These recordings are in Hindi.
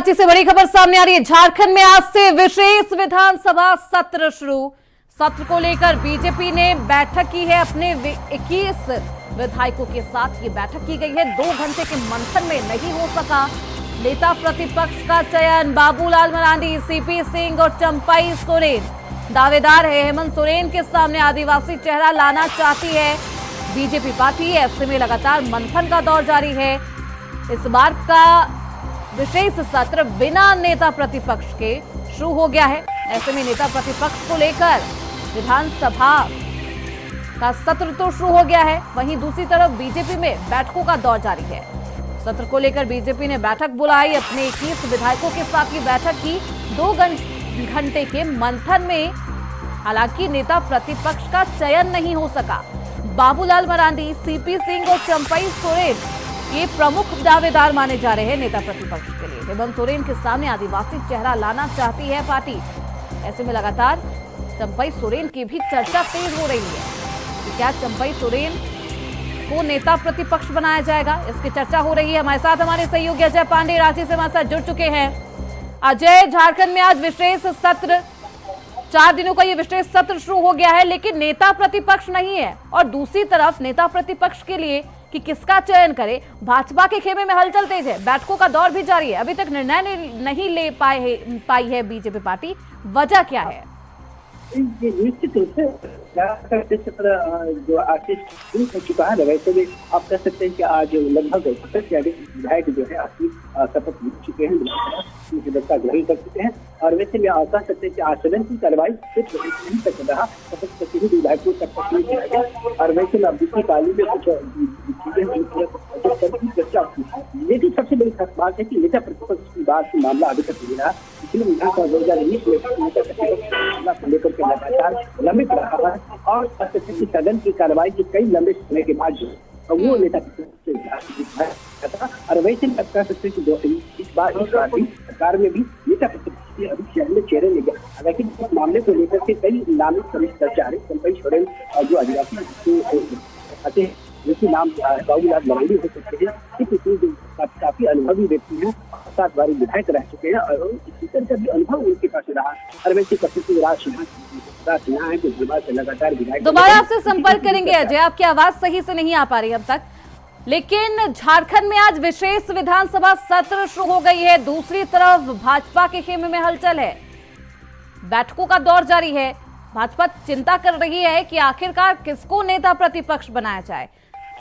रांची से बड़ी खबर सामने आ रही है। झारखंड में आज से विशेष विधानसभा सत्र शुरू। सत्र को लेकर बीजेपी ने बैठक की है। अपने 21 विधायकों के साथ ये बैठक की गई है। 2 घंटे के मंथन में नहीं हो सका नेता प्रतिपक्ष का चयन। बाबूलाल मरांडी, सीपी सिंह और चंपाई सोरेन दावेदार है। हेमंत सोरेन के सामने आदिवासी चेहरा लाना चाहती है बीजेपी पार्टी। ऐसे में लगातार मंथन का दौर जारी है। इस बार का विशेष सत्र बिना नेता प्रतिपक्ष के शुरू हो गया है। ऐसे में नेता प्रतिपक्ष को लेकर विधानसभा का सत्र तो शुरू हो गया है, वहीं दूसरी तरफ बीजेपी में बैठकों का दौर जारी है। सत्र को लेकर बीजेपी ने बैठक बुलाई। अपने 21 विधायकों के साथ ही बैठक की। 2 घंटे के मंथन में हालांकि नेता प्रतिपक्ष का चयन नहीं हो सका। बाबूलाल मरांडी, सीपी सिंह और चंपाई सोरेन ये प्रमुख दावेदार माने जा रहे हैं नेता प्रतिपक्ष के लिए। हेमंत सोरेन के सामने आदिवासी चेहरा लाना चाहती है पार्टी। ऐसे में लगातार चंपाई सोरेन की भी चर्चा तेज हो रही है कि क्या चंपाई सोरेन को नेता प्रतिपक्ष बनाया जाएगा, इसकी चर्चा हो रही है। हमारे साथ हमारे सहयोगी अजय पांडे रांची से हमारे साथ जुड़ चुके हैं। अजय, झारखंड में आज विशेष सत्र, 4 दिनों का ये विशेष सत्र शुरू हो गया है, लेकिन नेता प्रतिपक्ष नहीं है। और दूसरी तरफ नेता प्रतिपक्ष के लिए कि किसका चयन करे, भाजपा के खेमे में हलचल तेज है। बैठकों का दौर भी जारी है। अभी तक निर्णय नहीं ले पाई है बीजेपी पार्टी। वजह क्या है? निश्चित रूप से जो आशीष शुरू हो चुका है, वैसे भी आप कह सकते हैं कि आज लगभग 70 से अधिक विधायक जो है आपकी शपथ ले चुके हैं, सदस्यता ग्रहण कर चुके हैं। और वैसे भी कह सकते हैं कि आज सदन की कार्रवाई सिर्फ नहीं तक रहा, शपथ तक ही विधायकों तक नहीं किया गया। और वैसे में अब दूसरी पाली में कुछ चीजें चर्चा की, लेकिन सबसे बड़ी खास बात है कि नेता प्रतिपक्ष की बात की मामला अभी तक नहीं रहा। पिछले विधानसभा 2019 में नेता प्रतिपक्ष को लेकर के लगातार लंबित रहा है और सदन की कार्रवाई के कई लंबे समय के बाद जो वो नेता था। और वैसे में कह सकते हैं कि इस बार सरकार में भी नेता प्रतिपक्ष के अभी शहर में चेहरे ले गया। लेकिन इस मामले को लेकर के कई नामित चर्चा आ रही। चंपाई सोरेन जो आदिवासी जिसके नाम बाबूलाल मरांडी हो सकते हैं, काफी अनुभवी व्यक्ति हैं, 7 बार विधायक रह चुके हैं और स्पीकर का भी अनुभव उनके पास रहा। और वैसे लगातार विधायक दोबारा आपसे संपर्क करेंगे अजय, आपकी आवाज सही से नहीं आ पा रही अब तक। लेकिन झारखंड में आज विशेष विधानसभा सत्र शुरू हो गई है। दूसरी तरफ भाजपा के खेमे में हलचल है, बैठकों का दौर जारी है। भाजपा चिंता कर रही है कि आखिरकार किसको नेता प्रतिपक्ष बनाया जाए,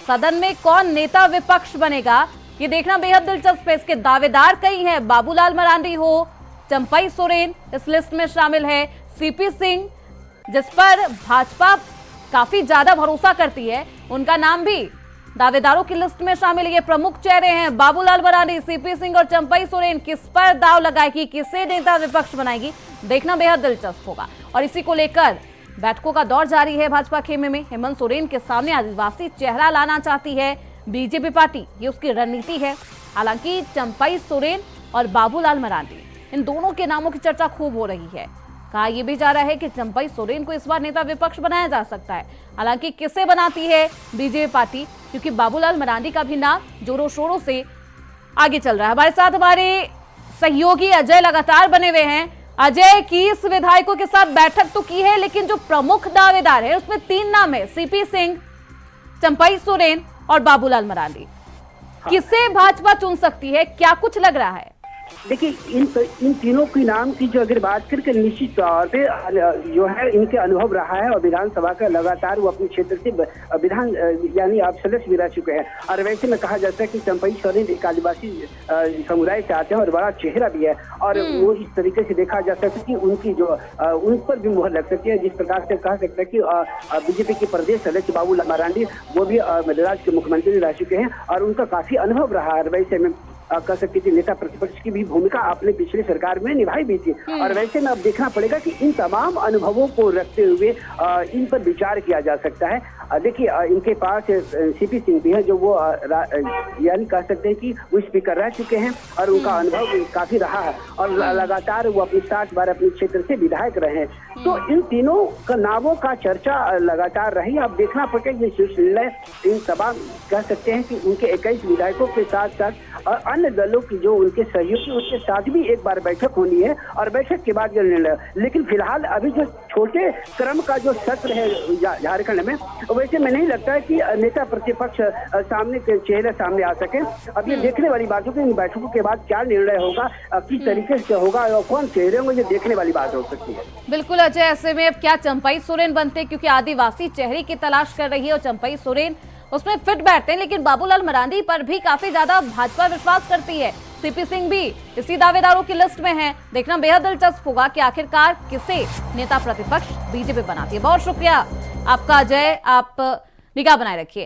सदन में कौन नेता विपक्ष बनेगा, ये देखना बेहद दिलचस्प है। इसके दावेदार कई हैं। बाबूलाल मरांडी हो, चंपाई सोरेन इस लिस्ट में शामिल है, सीपी सिंह जिस पर भाजपा काफी ज्यादा भरोसा करती है, उनका नाम भी दावेदारों की लिस्ट में शामिल। ये प्रमुख चेहरे हैं। बाबूलाल मरांडी, सीपी सिंह और चंपाई सोरेन किस पर दाव लगाएगी, किसे नेता विपक्ष बनाएगी, देखना बेहद दिलचस्प होगा। और इसी को लेकर बैठकों का दौर जारी है भाजपा खेमे में। हेमंत सोरेन के सामने आदिवासी चेहरा लाना चाहती है बीजेपी पार्टी, ये उसकी रणनीति है। हालांकि चंपाई सोरेन और बाबूलाल मरांडी इन दोनों के नामों की चर्चा खूब हो रही है। कहा यह भी जा रहा है कि चंपाई सोरेन को इस बार नेता विपक्ष बनाया जा सकता है। हालांकि किसे बनाती है बीजेपी पार्टी, क्योंकि बाबूलाल मरांडी का भी नाम जोरों शोरों से आगे चल रहा है। हमारे साथ हमारे सहयोगी अजय लगातार बने हुए हैं। अजय, 21 विधायकों के साथ बैठक तो की है, लेकिन जो प्रमुख दावेदार है उसमें 3 नाम है, सीपी सिंह, चंपाई सोरेन और बाबूलाल मरांडी। किसे भाजपा चुन सकती है, क्या कुछ लग रहा है? देखिए, इन तीनों की नाम की जो अगर बात करके निश्चित तौर पे जो है इनके अनुभव रहा है और विधानसभा का लगातार वो अपने क्षेत्र से विधान यानी आप सदस्य भी रह चुके हैं। और वैसे में कहा जाता है कि चंपाई सोरेन एक आदिवासी समुदाय से आते हैं और बड़ा चेहरा भी है। और वो इस तरीके से देखा जा सकता है कि उनकी जो उन पर भी मुहर लग सकती है। जिस प्रकार से कहा सकता है कि बीजेपी के प्रदेश सदस्य बाबूलाल मरांडी वो भी राज्य के मुख्यमंत्री रह चुके हैं और उनका काफी अनुभव रहा है। वैसे में कह सकती थी नेता प्रतिपक्ष की भी भूमिका आपने पिछली सरकार में निभाई भी थी। और वैसे में अब देखना पड़ेगा कि इन तमाम अनुभवों को रखते हुए इन पर विचार किया जा सकता है। देखिए, इनके पास सीपी सिंह भी है जो वो यानी कह सकते हैं कि वो स्पीकर रह चुके हैं और उनका अनुभव काफी रहा है और लगातार वो अपनी 7 बार अपने क्षेत्र से विधायक रहे हैं। तो इन तीनों का नामों का चर्चा लगातार रही। अब देखना पड़ेगा ये शीर्ष निर्णय इन सभा कह सकते हैं कि उनके 21 विधायकों के साथ साथ अन्य दलों की जो उनके सहयोगी उसके साथ भी एक बार बैठक होनी है और बैठक के बाद ये निर्णय। लेकिन फिलहाल अभी जो छोटे क्रम का जो सत्र है झारखंड में, वैसे में नहीं लगता है कि नेता प्रतिपक्ष सामने के चेहरे सामने आ सके। अब ये देखने वाली बात है कि इन बैठकों के बाद क्या निर्णय होगा, किस तरीके से होगा और कौन चेहरे होंगे, ये देखने वाली बात हो सकती है। बिल्कुल अजय, ऐसे में अब क्या चंपई सोरेन बनते, क्योंकि आदिवासी चेहरे की तलाश कर रही है और चंपई सोरेन उसमें फिट बैठते हैं। लेकिन बाबूलाल मरांडी पर भी काफी ज्यादा भाजपा विश्वास करती है, सीपी सिंह भी इसी दावेदारों की लिस्ट में है। देखना बेहद दिलचस्प होगा कि आखिरकार किसे नेता प्रतिपक्ष बीजेपी बनाती है। बहुत शुक्रिया आपका अजय, आप निगाह बनाए रखिए।